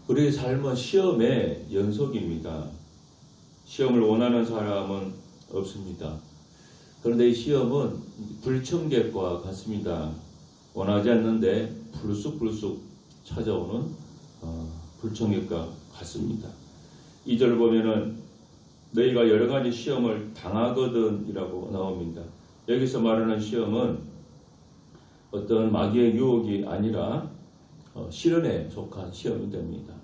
우리의 삶은 시험의 연속입니다. 시험을 원하는 사람은 없습니다. 그런데 이 시험은 불청객과 같습니다. 원하지 않는데 불쑥불쑥 찾아오는 불청객과 같습니다. 2절 보면은 너희가 여러 가지 시험을 당하거든 이라고 나옵니다. 여기서 말하는 시험은 어떤 마귀의 유혹이 아니라 시련에 속한 시험이 됩니다.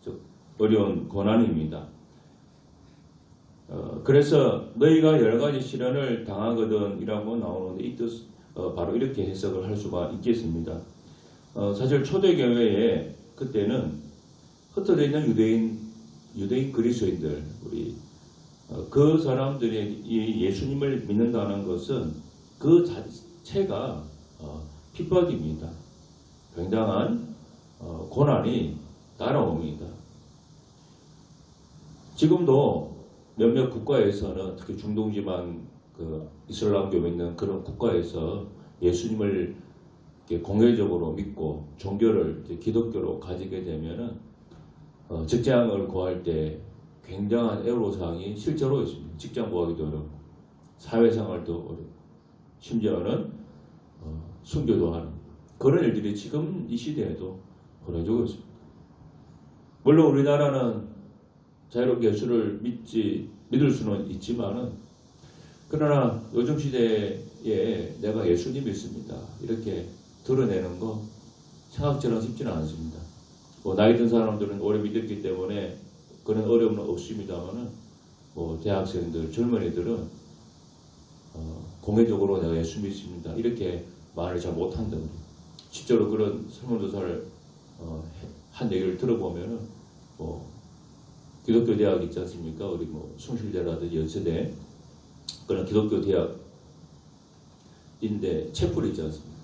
즉 어려운 고난입니다. 그래서 너희가 여러 가지 시련을 당하거든 이라고 나오는데 이 뜻 바로 이렇게 해석을 할 수가 있겠습니다. 사실 초대교회에 그때는 흩어져 있는 유대인 그리스도인들 그 사람들이 이 예수님을 믿는다는 것은 그 자체가 핍박입니다. 굉장한 고난이 따라옵니다. 지금도 몇몇 국가에서는 특히 중동지방 이슬람교 믿는 그런 국가에서 예수님을 공개적으로 믿고 종교를 기독교로 가지게 되면은 직장을 구할 때 굉장한 애로사항이 실제로 있습니다. 직장 구하기도 어렵고 사회생활도 어렵고 심지어는 순교도 하는 그런 일들이 지금 이 시대에도 벌어지고 있습니다. 물론 우리나라는 자유롭게 예수를 믿을 수는 있지만은 그러나 요즘 시대에 내가 예수님 믿습니다 이렇게 드러내는 거 생각처럼 쉽지는 않습니다. 나이 든 사람들은 오래 믿었기 때문에 그런 어려움은 없습니다만은 대학생들, 젊은이들은 공개적으로 내가 예수 믿습니다 이렇게 말을 잘 못한다. 실제로 그런 설문조사를 한 얘기를 들어보면은 기독교 대학 있지 않습니까? 우리 숭실대라든지 연세대 그런 기독교 대학인데 채플이 있지 않습니까?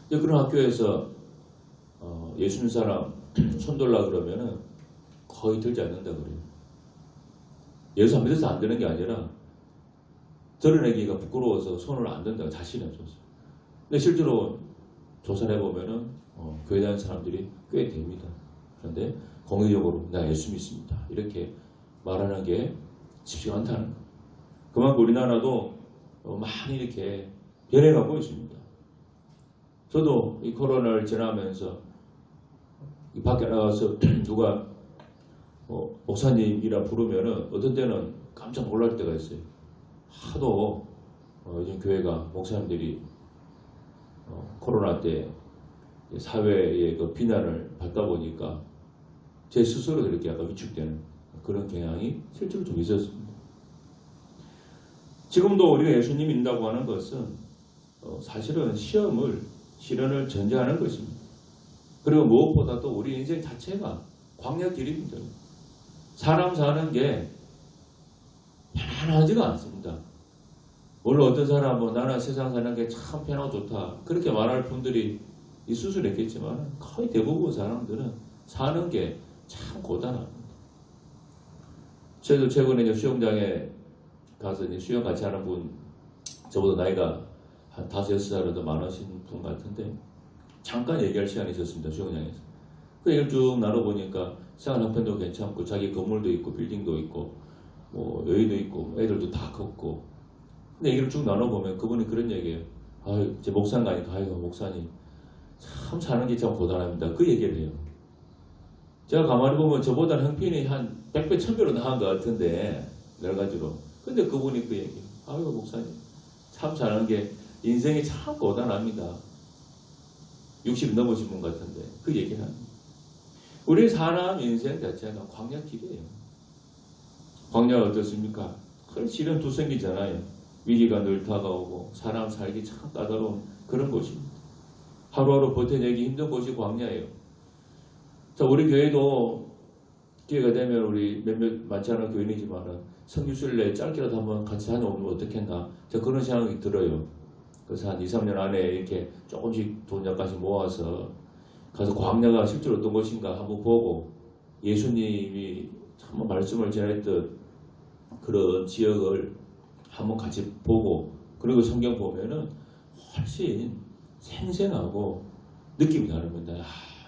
그런 학교에서 예수 믿는 사람 손들라 그러면은 거의 들지 않는다 그래요. 예수 안 믿어서 안 되는 게 아니라 드러내기가 부끄러워서 손을 안 든다고 자신이 없어서. 근데 실제로 조사를 해보면은 교회 다니는 사람들이 꽤 됩니다. 그런데 공개적으로 나 예수 믿습니다 이렇게 말하는 게 쉽지가 않다는 거. 그만큼 우리나라도 많이 이렇게 변해가고 있습니다. 저도 이 코로나를 지나면서 밖에 나가서 누가 목사님이라 부르면은 어떤 때는 깜짝 놀랄 때가 있어요. 하도 요즘 교회가 목사님들이 코로나 때 사회의 그 비난을 받다 보니까 제 스스로도 이렇게 약간 위축되는 그런 경향이 실제로 좀 있었습니다. 지금도 우리가 예수님 믿는다고 하는 것은 사실은 시련을 전제하는 것입니다. 그리고 무엇보다도 우리 인생 자체가 광야 길입니다. 사람 사는 게 편안하지가 않습니다. 물론 어떤 사람은 나는 세상 사는 게 참 편하고 좋다 그렇게 말할 분들이 있을 수는 있겠지만 거의 대부분 사람들은 사는 게 참 고단합니다. 저도 최근에 수영장에 가서 수영 같이 하는 분, 저보다 나이가 한 5-6살 더 많으신 분 같은데 잠깐 얘기할 시간이 있었습니다. 수영장에서. 그 얘기를 쭉 나눠보니까 생활 형편도 괜찮고 자기 건물도 있고 빌딩도 있고 여의도 있고 애들도 다 컸고 근데 얘기를 쭉 나눠보면 그분이 그런 얘기예요. 제 목사님 가니까 목사님 참 사는 게 참 고단합니다. 그 얘기를 해요. 제가 가만히 보면 저보다는 형편이 한 100배, 1000배로 나은 것 같은데 여러 가지로. 근데 그분이 그 얘기예요. 목사님 참 사는 게 인생이 참 고단합니다. 60 넘으신 분 같은데 그 얘기를 합니다. 우리 사람 인생 자체가 광야 길이에요. 광야가 어떻습니까? 큰 시련 두성이잖아요. 위기가 늘 다가오고 사람 살기 참 까다로운 그런 곳입니다. 하루하루 버텨내기 힘든 곳이 광야예요. 자, 우리 교회도 기회가 되면 우리 몇몇 많지 않은 교인이지만은 성교순례 짧게라도 한번 같이 다녀오면 어떻겠나. 제가 그런 생각이 들어요. 그래서 한 2-3년 안에 이렇게 조금씩 돈 약간씩 모아서 가서 광야가 실제로 어떤 것인가 한번 보고 예수님이 참 말씀을 전했던 그런 지역을 한번 같이 보고 그리고 성경 보면은 훨씬 생생하고 느낌이 다릅니다.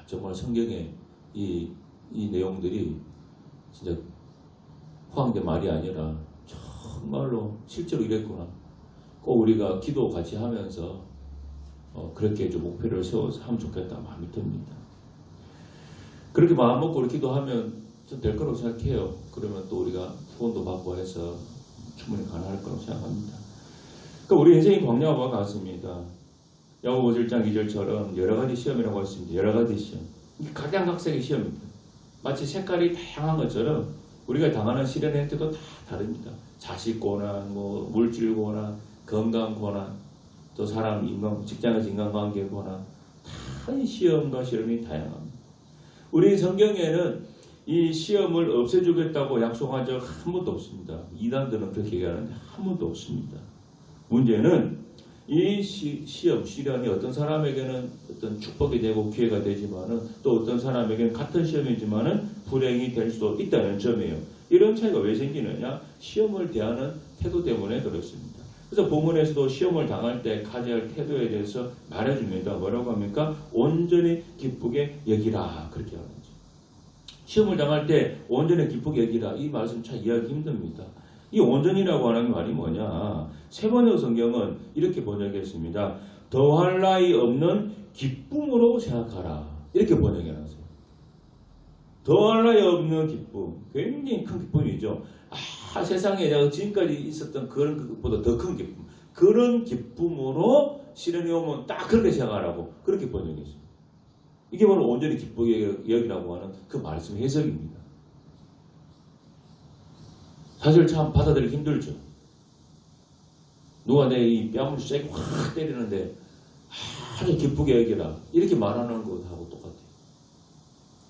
정말 성경에 이 이 내용들이 진짜 허황된 말이 아니라 정말로 실제로 이랬구나. 꼭 우리가 기도 같이 하면서 그렇게 좀 목표를 세워서 하면 좋겠다 마음이 듭니다. 그렇게 마음 먹고 우리 기도하면 좀 될 거라고 생각해요. 그러면 또 우리가 후원도 받고 해서 충분히 가능할 거라고 생각합니다. 그러니까 우리 인생이 광야와 같습니다. 야고보 1장 2절처럼 여러 가지 시험이라고 했습니다. 여러 가지 시험. 이게 각양각색의 시험입니다. 마치 색깔이 다양한 것처럼 우리가 당하는 시련의 형태도 다 다릅니다. 자식 고난, 물질 고난, 건강 고난, 또 사람 직장에서 인간관계 고난, 다 시험과 시련이 다양합니다. 우리 성경에는 이 시험을 없애주겠다고 약속한 적 한 번도 없습니다. 이단들은 그렇게 얘기하는데 한 번도 없습니다. 문제는 이 시험, 시련이 어떤 사람에게는 어떤 축복이 되고 기회가 되지만은 또 어떤 사람에게는 같은 시험이지만은 불행이 될 수도 있다는 점이에요. 이런 차이가 왜 생기느냐? 시험을 대하는 태도 때문에 그렇습니다. 그래서 본문에서도 시험을 당할 때 가져야 할 태도에 대해서 말해줍니다. 뭐라고 합니까? 온전히 기쁘게 여기라. 그렇게 하는 거죠. 시험을 당할 때 온전히 기쁘게 여기라. 이 말씀 참 이해하기 힘듭니다. 이 온전이라고 하는 말이 뭐냐? 세 번역 성경은 이렇게 번역했습니다. 더할 나위 없는 기쁨으로 생각하라. 이렇게 번역해놨어요. 더할 나위 없는 기쁨. 굉장히 큰 기쁨이죠. 세상에 내가 지금까지 있었던 그런 것보다 더 큰 기쁨. 그런 기쁨으로 시련이 오면 딱 그렇게 생각하라고 그렇게 번역했어요. 이게 바로 온전히 기쁘게 여기라고 하는 그 말씀 해석입니다. 사실 참 받아들이기 힘들죠. 누가 내 이 뺨을 세게 확 때리는데 아주 기쁘게 여기라 이렇게 말하는 것하고 똑같아요.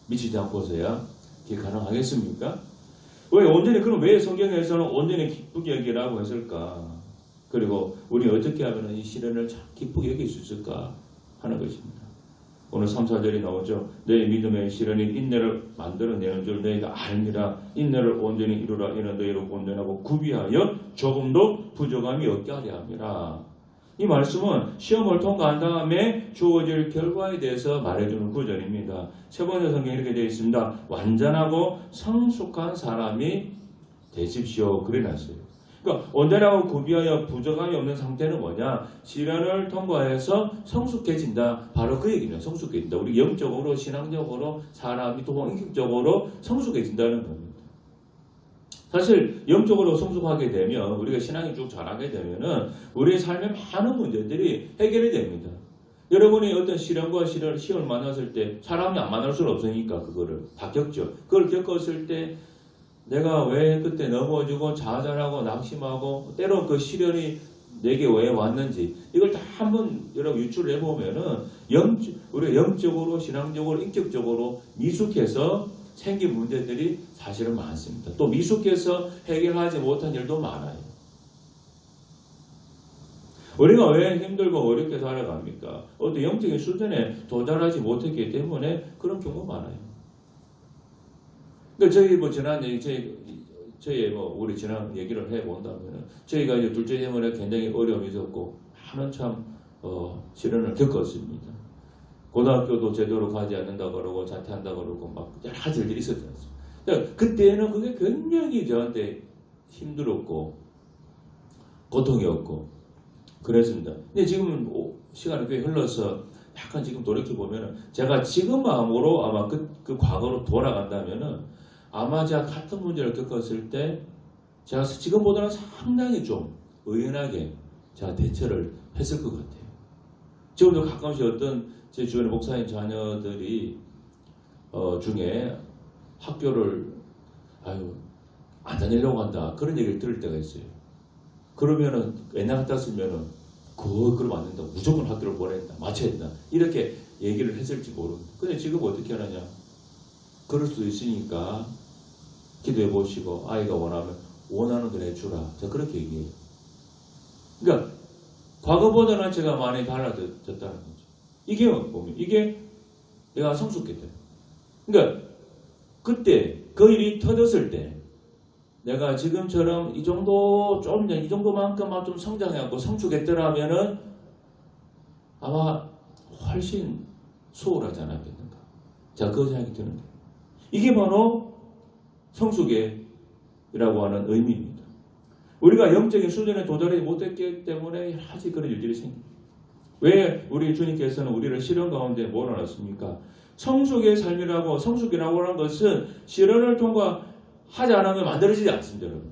미치지 않고서야 그게 가능하겠습니까? 왜 성경에서는 온전히 기쁘게 여기라고 했을까? 그리고 우리 어떻게 하면 이 시련을 참 기쁘게 여길 수 있을까 하는 것입니다. 오늘 3, 4절이 나오죠. 너희 믿음의 시련이 인내를 만들어내는 줄 너희가 알미라. 인내를 온전히 이루라. 이는 너희를 온전하고 구비하여 조금도 부족함이 없게 하려 함이라. 이 말씀은 시험을 통과한 다음에 주어질 결과에 대해서 말해주는 구절입니다. 세 번째 성경에 이렇게 되어 있습니다. 완전하고 성숙한 사람이 되십시오. 그래 놨어요. 그러니까 온전하고 구비하여 부족함이 없는 상태는 뭐냐? 시련을 통과해서 성숙해진다. 바로 그 얘기는 성숙해진다. 우리 영적으로, 신앙적으로, 사람이 또 인격적으로 성숙해진다는 겁니다. 사실 영적으로 성숙하게 되면 우리가 신앙이 쭉 자라게 되면은 우리의 삶의 많은 문제들이 해결이 됩니다. 여러분이 어떤 시련과 시험을 만났을 때 사람이 안 만날 수는 없으니까 그거를 다 겪죠. 그걸 겪었을 때 내가 왜 그때 넘어지고 좌절하고 낙심하고 때론 그 시련이 내게 왜 왔는지 이걸 다 한번 여러분 유출을 해보면은 우리가 영적으로 신앙적으로 인격적으로 미숙해서 생긴 문제들이 사실은 많습니다. 또 미숙해서 해결하지 못한 일도 많아요. 우리가 왜 힘들고 어렵게 살아갑니까? 어떤 영적인 수준에 도달하지 못했기 때문에 그런 경우가 많아요. 그러니까 우리 지난 얘기를 해본다면은 저희가 이제 둘째 때문에 굉장히 어려움이 있었고 많은 시련을 겪었습니다. 고등학교도 제대로 가지 않는다 그러고 자퇴한다 그러고 막 여러 가지 일들이 있었지 않습니까? 그러니까 그때는 그게 굉장히 저한테 힘들었고 고통이었고 그랬습니다. 근데 지금은 시간이 꽤 흘러서 약간 지금 돌이켜보면은 제가 지금 마음으로 아마 그 과거로 돌아간다면은 아마 제가 같은 문제를 겪었을 때 제가 지금보다는 상당히 좀 의연하게 제가 대처를 했을 것 같아요. 지금도 가끔씩 어떤 제 주변의 목사님 자녀들이 중에 학교를 안 다니려고 한다 그런 얘기를 들을 때가 있어요. 그러면은 옛날 같았으면은 그러면 안 된다. 무조건 학교를 보내야 된다. 맞춰야 된다. 이렇게 얘기를 했을지 모릅니다. 근데 지금 어떻게 하느냐. 그럴 수 있으니까 기도해 보시고 아이가 원하는 걸 해주라. 제가 그렇게 얘기해요. 그러니까 과거보다는 제가 많이 달라졌다는 거죠. 이게 보면 이게 내가 성숙했다. 그러니까 그때 그 일이 터졌을 때 내가 지금처럼 이 정도만큼만 좀 성장해갖고 성숙했더라면은 아마 훨씬 수월하지 않았겠는가. 자, 그 생각이 드는 거예요. 이게 바로 성숙이라고 하는 의미입니다. 우리가 영적인 수준에 도달하지 못했기 때문에 여러 가지 그런 일들이 생깁니다. 왜 우리 주님께서는 우리를 시련 가운데 몰아놨습니까? 성숙의 삶이라고, 성숙이라고 하는 것은 시련을 통과하지 않으면 만들어지지 않습니다, 여러분.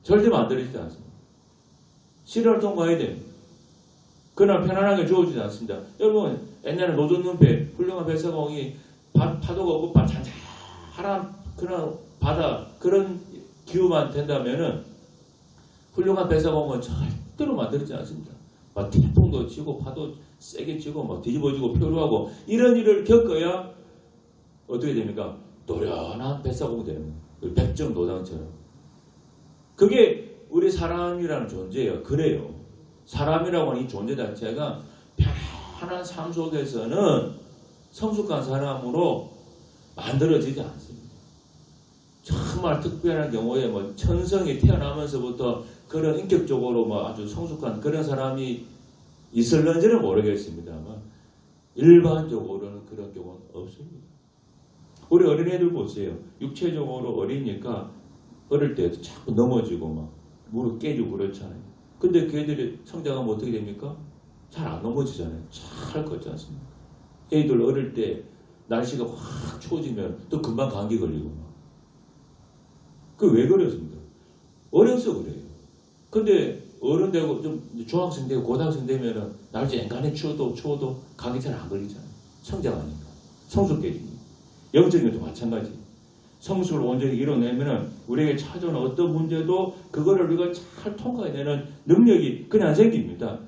절대 만들어지지 않습니다. 시련을 통과해야 됩니다. 그러나 편안하게 주어지지 않습니다. 여러분, 옛날에 노젓는 배, 훌륭한 배사공이 파도가 없고 잔잔한 그런 바다, 그런 기후만 된다면은 훌륭한 배사공은 절대로 만들어지지 않습니다. 막 태풍도 치고 파도 세게 치고 막 뒤집어지고 표류하고 이런 일을 겪어야 어떻게 됩니까? 노련한 배사공이 되는 거예요. 백정노당처럼. 그게 우리 사람이라는 존재예요. 그래요. 사람이라고 하는 이 존재 자체가 편안한 삶 속에서는 성숙한 사람으로 만들어지지 않습니다. 정말 특별한 경우에 뭐 천성이 태어나면서부터 그런 인격적으로 뭐 아주 성숙한 그런 사람이 있을런지는 모르겠습니다만 일반적으로는 그런 경우는 없습니다. 우리 어린애들 보세요. 육체적으로 어리니까 어릴 때 자꾸 넘어지고 막 무릎 깨지고 그렇잖아요. 근데 그 애들이 성장하면 어떻게 됩니까? 잘 안 넘어지잖아요. 잘 걷지 않습니까? 애들 어릴 때 날씨가 확 추워지면 또 금방 감기 걸리고 막. 그 왜 그랬습니까? 어려서 그래요. 근데 어른 되고 좀 중학생 되고 고등학생 되면은 날씨 엔간히 추워도 감기 잘 안 걸리잖아요. 성장하니까. 성숙해지니까. 영적인 것도 마찬가지. 성숙을 온전히 이뤄내면은 우리에게 찾아오는 어떤 문제도 그거를 우리가 잘 통과해내는 능력이 그냥 생깁니다.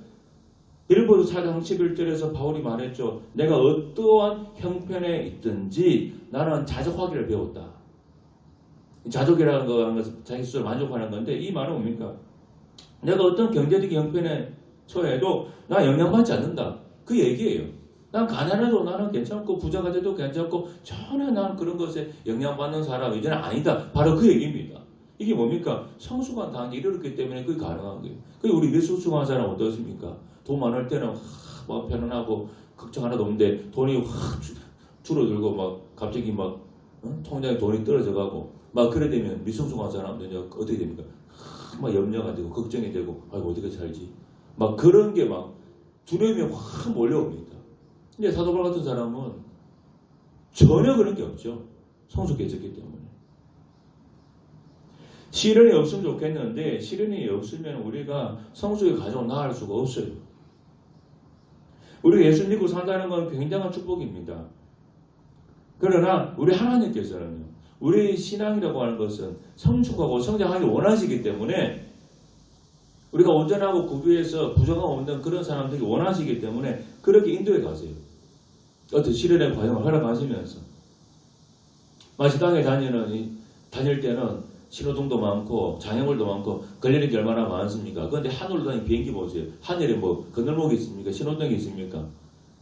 빌보드 4장 11절에서 바울이 말했죠. 내가 어떠한 형편에 있든지 나는 자족하기를 배웠다. 자족이라는 것은 자기 스스로 만족하는 건데 이 말은 뭡니까? 내가 어떤 경제적인 형편에 처해도 나 영향받지 않는다. 그 얘기예요. 난 가난해도 나는 괜찮고 부자가 돼도 괜찮고 전혀 난 그런 것에 영향받는 사람 이제는 아니다. 바로 그 얘기입니다. 이게 뭡니까? 성숙한 단계에 이르렀기 때문에 그게 가능한 거예요. 그게 우리 미성숙한 사람 어떻습니까? 돈 많을 때는 막 편안하고 걱정 하나도 없는데 돈이 확 줄어들고 막 갑자기 막 통장에 돈이 떨어져가고 막 그래 되면 미성숙한 사람들은 어떻게 됩니까? 막 염려가 되고 걱정이 되고 아이고 어떻게 살지? 막 그런 게 막 두려움이 확 몰려옵니다. 근데 사도 바울 같은 사람은 전혀 그런 게 없죠. 성숙해졌기 때문에. 시련이 없으면 좋겠는데 시련이 없으면 우리가 성숙의 과정을 나아갈 수가 없어요. 우리가 예수 믿고 산다는 건 굉장한 축복입니다. 그러나 우리 하나님께서는 우리 신앙이라고 하는 것은 성숙하고 성장하기 원하시기 때문에 우리가 온전하고 구비해서 부정함 없는 그런 사람들이 원하시기 때문에 그렇게 인도해 가세요. 어떤 시련의 과정을 허락하시면서 마치 땅에 다닐 때는 신호등도 많고 장애물도 많고 걸리는 게 얼마나 많습니까? 그런데 하늘로 다니는 비행기 보세요. 하늘에 뭐 건널목이 있습니까? 신호등이 있습니까?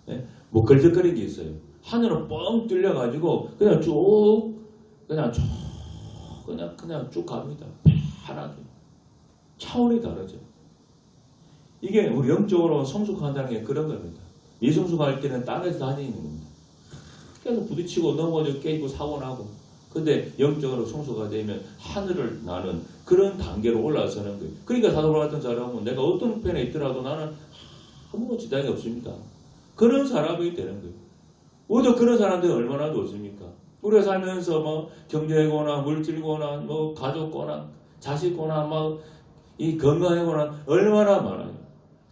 네? 뭐 걸적거리는 게 있어요. 하늘은 뻥 뚫려가지고 그냥 쭉 갑니다. 편하게. 차원이 다르죠. 이게 우리 영적으로 성숙한다는 게 그런 겁니다. 미성숙할 때는 땅에서 다니는 겁니다. 계속 부딪히고 넘어지고 깨지고 사고 나고. 근데 영적으로 성숙하게 되면 하늘을 나는 그런 단계로 올라서는 거예요. 그러니까 사도 바울 같은 사람은 내가 어떤 편에 있더라도 나는 아무 지장이 없습니다. 그런 사람이 되는 거예요. 우리도 그런 사람들이 얼마나 좋습니까? 우리가 살면서 뭐 경제고나 물질고나 뭐 가족고나 자식고나 막 이 건강하고나 얼마나 많아요.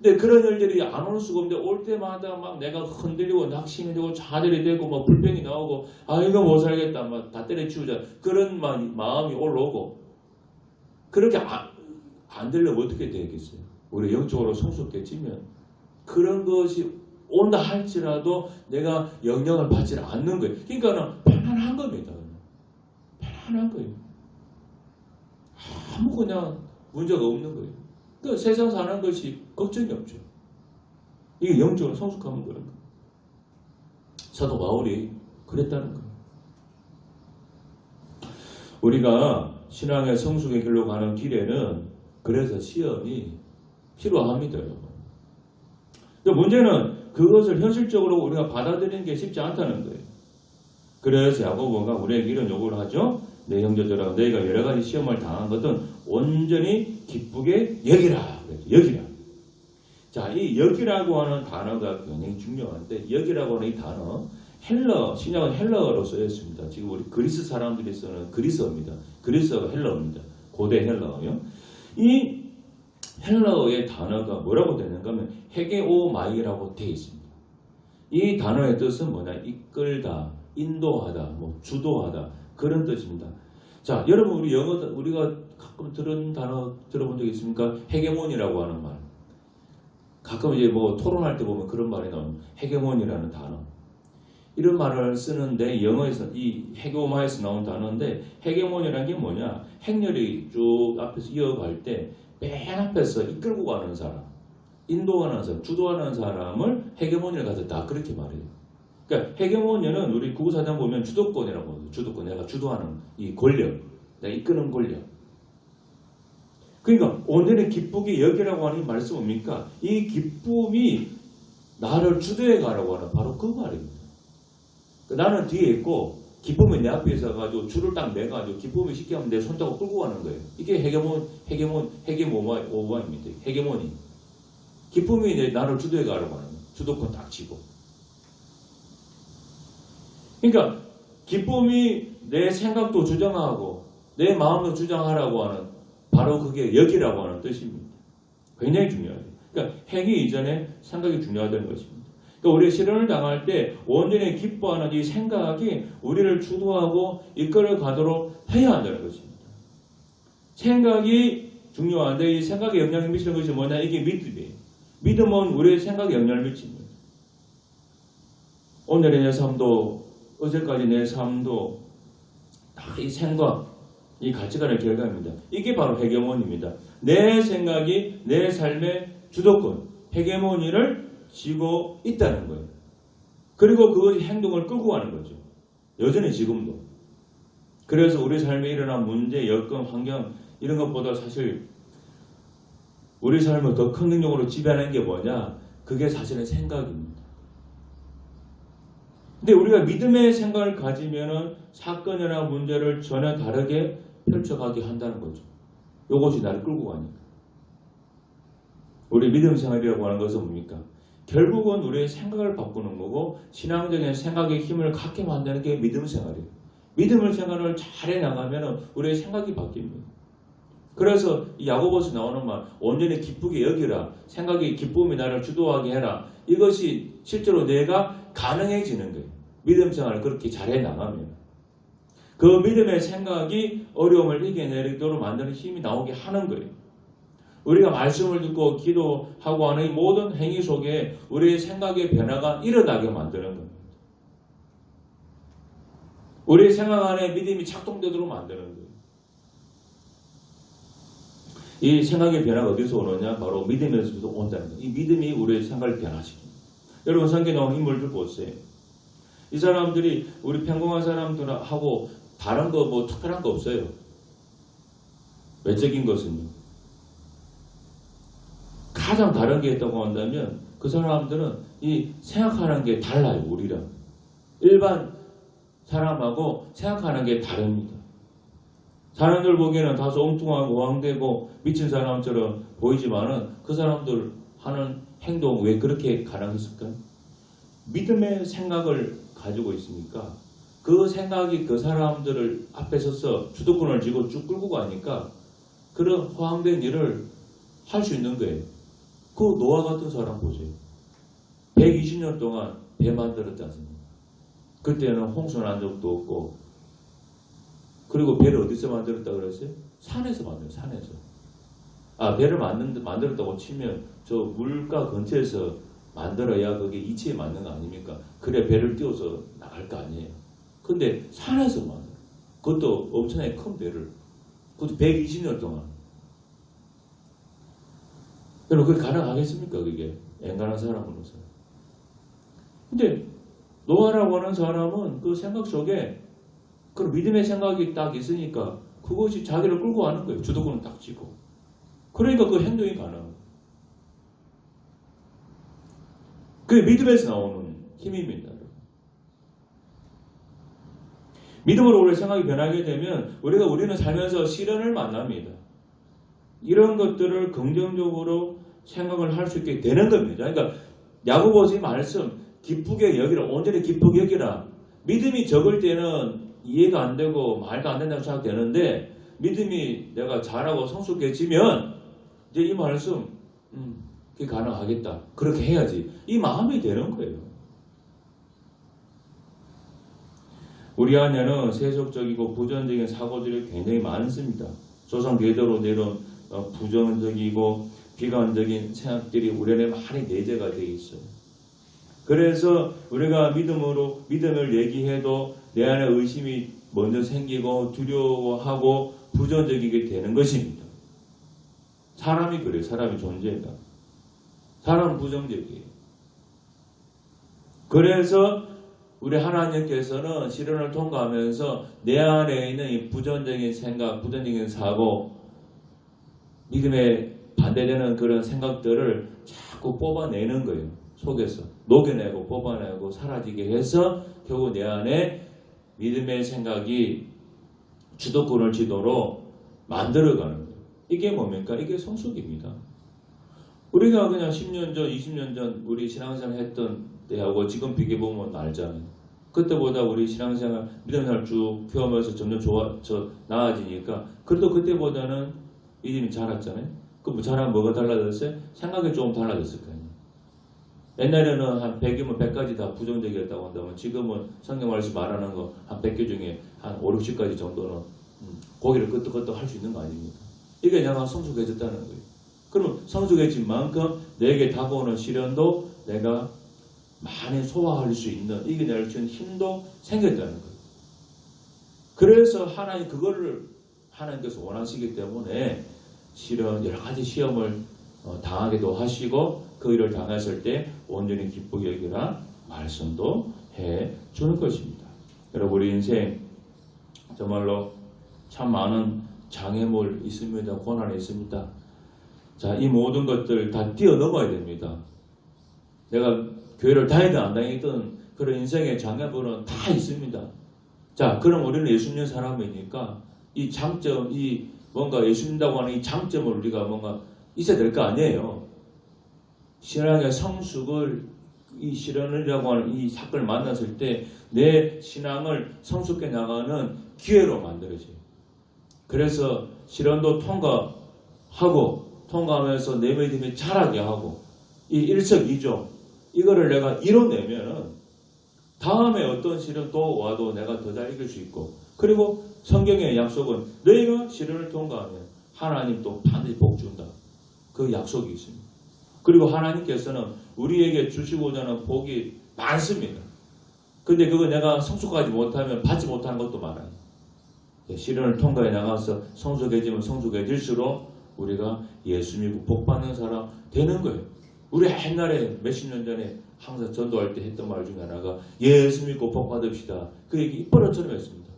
근데 그런 일들이 안 올 수가 없는데 올 때마다 막 내가 흔들리고 낙심이 되고 좌절이 되고 막 불평이 나오고 아 이거 못 살겠다 막 다 때려치우자 그런 마음이 올라오고 그렇게 안 되려면 어떻게 되겠어요? 우리 영적으로 성숙해지면 그런 것이 온다 할지라도 내가 영향을 받지 않는 거예요. 그러니까 편안한 겁니다. 편안한 거예요. 아무 그냥 문제가 없는 거예요. 그러니까 세상 사는 것이 걱정이 없죠. 이게 영적으로 성숙하면 그런 거예요. 사도 바울이 그랬다는 거예요. 우리가 신앙의 성숙의 길로 가는 길에는 그래서 시험이 필요합니다, 여러분. 문제는 그것을 현실적으로 우리가 받아들이는 게 쉽지 않다는 거예요. 그래서 야고보가 우리에게 이런 요구를 하죠. 내 형제들아, 너희가 여러 가지 시험을 당한 것은 온전히 기쁘게 여기라. 여기라. 자, 이 여기라고 하는 단어가 굉장히 중요한데, 여기라고 하는 이 단어, 신약은 헬러어로 쓰였습니다. 지금 우리 그리스 사람들이 쓰는 그리스어입니다. 그리스어가 헬러어입니다. 고대 헬러어요. 이 헬러어의 단어가 뭐라고 되는가 하면 헤게오마이라고 되어 있습니다. 이 단어의 뜻은 뭐냐? 이끌다, 인도하다, 뭐 주도하다 그런 뜻입니다. 자, 여러분 우리 우리가 가끔 들은 단어 들어본 적 있습니까? 헤게몬이라고 하는 말. 가끔 이제 뭐 토론할 때 보면 그런 말이 나오는 헤게몬이라는 단어. 이런 말을 쓰는데 영어에서 이 헤게오마에서 나온 단어인데 헤게몬이라는 게 뭐냐? 행렬이 쭉 앞에서 이어갈 때 맨 앞에서 이끌고 가는 사람, 인도하는 사람, 주도하는 사람을 헤게모니를 가졌다 그렇게 말해요. 그러니까 헤게모니는 우리 구구사전 보면 주도권이라고 해요. 주도권, 내가 주도하는 이 권력, 내가 이끄는 권력. 그러니까 오늘의 기쁘게 여기라고 하는 이 말씀 뭡니까? 이 기쁨이 나를 주도해 가라고 하는 바로 그 말입니다. 그러니까 나는 뒤에 있고 기쁨이 내 앞에 있어가지고 줄을 딱 매가지고 기쁨이 쉽게 하면 내 손잡고 끌고 가는 거예요. 이게 헤게모니입니다. 헤게모니. 기쁨이 이제 나를 주도해 가라고 하는 거예요. 주도권 딱 쥐고. 그러니까 기쁨이 내 생각도 주장하고 내 마음도 주장하라고 하는 바로 그게 여기라고 하는 뜻입니다. 굉장히 중요해요. 그러니까 행위 이전에 생각이 중요하다는 것입니다. 그러니까 우리가 시련을 당할 때 온전히 기뻐하는 이 생각이 우리를 주도하고 이끌어 가도록 해야 한다는 것입니다. 생각이 중요한데 이 생각에 영향을 미치는 것이 뭐냐? 이게 믿음이에요. 믿음은 우리의 생각에 영향을 미칩니다. 오늘의 내 삶도 어제까지 내 삶도 다 이 생각, 이 가치관의 결과입니다. 이게 바로 헤게모니입니다. 내 생각이 내 삶의 주도권, 헤게모니를 쥐고 있다는 거예요. 그리고 그 행동을 끌고 가는 거죠. 여전히 지금도. 그래서 우리 삶에 일어난 문제, 여건, 환경 이런 것보다 사실 우리 삶을 더 큰 능력으로 지배하는 게 뭐냐? 그게 사실은 생각입니다. 근데 우리가 믿음의 생각을 가지면은 사건이나 문제를 전혀 다르게 펼쳐가게 한다는 거죠. 이것이 나를 끌고 가니까. 우리 믿음 생활이라고 하는 것은 뭡니까? 결국은 우리의 생각을 바꾸는 거고 신앙적인 생각의 힘을 갖게 만드는 게 믿음 생활이에요. 믿음을 생활을 잘해 나가면 우리의 생각이 바뀝니다. 그래서 이 야고보서 나오는 말 온전히 기쁘게 여기라. 생각의 기쁨이 나를 주도하게 해라. 이것이 실제로 내가 가능해지는 거예요. 믿음 생활을 그렇게 잘해 나가면. 그 믿음의 생각이 어려움을 이겨내도록 만드는 힘이 나오게 하는 거예요. 우리가 말씀을 듣고 기도하고 하는 이 모든 행위 속에 우리의 생각의 변화가 일어나게 만드는 겁니다. 우리의 생각 안에 믿음이 작동되도록 만드는 거예요. 이 생각의 변화가 어디서 오느냐? 바로 믿음에서부터 온다는 거예요. 이 믿음이 우리의 생각을 변화시킵니다. 여러분 성경에 나온 인물들 보세요. 이 사람들이 우리 평범한 사람들하고 다른 거 뭐 특별한 거 없어요. 외적인 것은요. 가장 다른 게 있다고 한다면 그 사람들은 이 생각하는 게 달라요. 우리랑. 일반 사람하고 생각하는 게 다릅니다. 사람들 보기에는 다소 엉뚱하고 왕되고 미친 사람처럼 보이지만은 그 사람들 하는 행동 왜 그렇게 가능했을까요? 믿음의 생각을 가지고 있으니까 그 생각이 그 사람들을 앞에 서서 주도권을 쥐고 쭉 끌고 가니까 그런 허황된 일을 할 수 있는 거예요. 그 노아 같은 사람 보세요. 120년 동안 배 만들었지 않습니까? 그때는 홍수 난 적도 없고 그리고 배를 어디서 만들었다고 그랬어요? 산에서 만들어요. 산에서. 배를 만들었다고 치면 저 물가 근처에서 만들어야 그게 이치에 맞는 거 아닙니까? 그래 배를 띄워서 나갈 거 아니에요. 근데 산에서 만들어요. 그것도 엄청나게 큰 배를. 그것도 120년 동안. 여러분 그게 가능하겠습니까? 그게 앵간한 사람으로서. 근데 노아라고 하는 사람은 그 생각 속에 그 믿음의 생각이 딱 있으니까 그것이 자기를 끌고 가는 거예요. 주도권을 딱 쥐고. 그러니까 그 행동이 가능해요. 그게 믿음에서 나오는 힘입니다. 믿음으로 우리의 생각이 변하게 되면 우리는 살면서 시련을 만납니다. 이런 것들을 긍정적으로 생각을 할 수 있게 되는 겁니다. 그러니까 야고보서 말씀 기쁘게 여기라, 온전히 기쁘게 여기라. 믿음이 적을 때는 이해가 안 되고 말도 안 된다고 생각되는데 믿음이 내가 잘하고 성숙해지면 이제 이 말씀 그게 가능하겠다. 그렇게 해야지. 이 마음이 되는 거예요. 우리 안에는 세속적이고 부정적인 사고들이 굉장히 많습니다. 조상 대대로 내려온 부정적이고 비관적인 생각들이 우리 안에 많이 내재가 되어 있어요. 그래서 우리가 믿음을 얘기해도 내 안에 의심이 먼저 생기고 두려워하고 부정적이게 되는 것입니다. 사람이 그래요. 사람의 존재가. 사람은 부정적이에요. 그래서 우리 하나님께서는 시련을 통과하면서 내 안에 있는 이 부정적인 생각, 부정적인 사고, 믿음에 반대되는 그런 생각들을 자꾸 뽑아내는 거예요. 속에서. 녹여내고 뽑아내고 사라지게 해서 결국 내 안에 믿음의 생각이 주도권을 지도록 만들어가는 거예요. 이게 뭡니까? 이게 성숙입니다. 우리가 그냥 10년 전, 20년 전 우리 신앙생활 했던 때하고 지금 비교해보면 알잖아요. 그때보다 우리 신앙생활, 믿음생활 쭉 키워면서 점점 나아지니까 그래도 그때보다는 믿음이 자랐잖아요. 그럼 자라면 뭐가 달라졌어요? 생각이 조금 달라졌을 거예요. 옛날에는 한 100이면 100가지 다 부정적이었다고 한다면 지금은 성경 말씀 말하는 거 한 100개 중에 한 5, 60가지 정도는 고기를 끄떡끄떡 할 수 있는 거 아닙니까? 이게 내가 성숙해졌다는 거예요. 그러면 성숙해진 만큼 내게 다가오는 시련도 내가 많이 소화할 수 있는, 이게 내가 주는 힘도 생겼다는 거예요. 그래서 그거를 하나님께서 원하시기 때문에 여러 가지 시험을 당하기도 하시고 그 일을 당했을 때 온전히 기쁘게 여기라 말씀도 해 주는 것입니다. 여러분, 우리 인생 정말로 참 많은 장애물 있습니다. 고난이 있습니다. 자, 이 모든 것들 다 뛰어넘어야 됩니다. 내가 교회를 다니든 안 다니든 그런 인생의 장애물은 다 있습니다. 자, 그럼 우리는 예수 믿는 사람이니까 이 장점, 뭔가 예수 믿는다고 하는 이 장점을 우리가 뭔가 있어야 될 거 아니에요. 신앙의 성숙을, 이 시련이라고 하는 이 사건을 만났을 때 내 신앙을 성숙해 나가는 기회로 만들어져요. 그래서 시련도 통과하면서 내 믿음이 자라게 하고 이 일석이조 이거를 내가 이뤄내면은 다음에 어떤 시련 또 와도 내가 더 잘 이길 수 있고, 그리고 성경의 약속은 너희가 시련을 통과하면 하나님 또 반드시 복 준다. 그 약속이 있습니다. 그리고 하나님께서는 우리에게 주시고자 하는 복이 많습니다. 근데 그거 내가 성숙하지 못하면 받지 못하는 것도 많아요. 시련을 통과해 나가서 성숙해지면 성숙해질수록 우리가 예수 믿고 복 받는 사람 되는 거예요. 우리 옛날에 몇십 년 전에 항상 전도할 때 했던 말 중에 하나가 예수 믿고 복 받읍시다. 그 얘기 이뻐처럼 했습니다.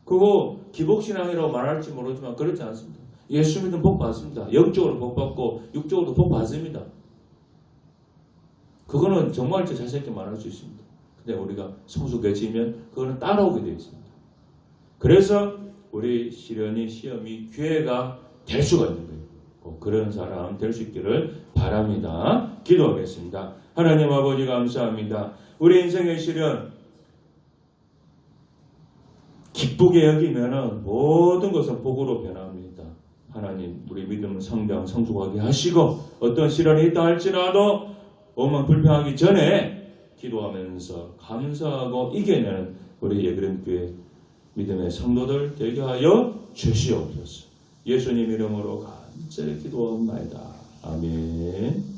그거 기복신앙이라고 말할지 모르지만 그렇지 않습니다. 예수 믿으면 복 받습니다. 영적으로 복 받고 육적으로도 복 받습니다. 그거는 정말 자신 있게 말할 수 있습니다. 근데 우리가 성숙해지면 그거는 따라오게 되어 있습니다. 그래서 우리 시험이 기회가 될 수가 있는 거예요. 그런 사람 될 수 있기를 바랍니다. 기도하겠습니다. 하나님 아버지 감사합니다. 우리 인생의 시련 기쁘게 여기면은 모든 것은 복으로 변합니다. 하나님, 우리 믿음을 성장, 성숙하게 하시고 어떤 시련이 있다 할지라도 오만 불평하기 전에 기도하면서 감사하고 이겨내는 우리 예그림교회 믿음의 성도들 되게 하여 주시옵소서. 예수님 이름으로 간절히 기도하옵나이다. 아멘.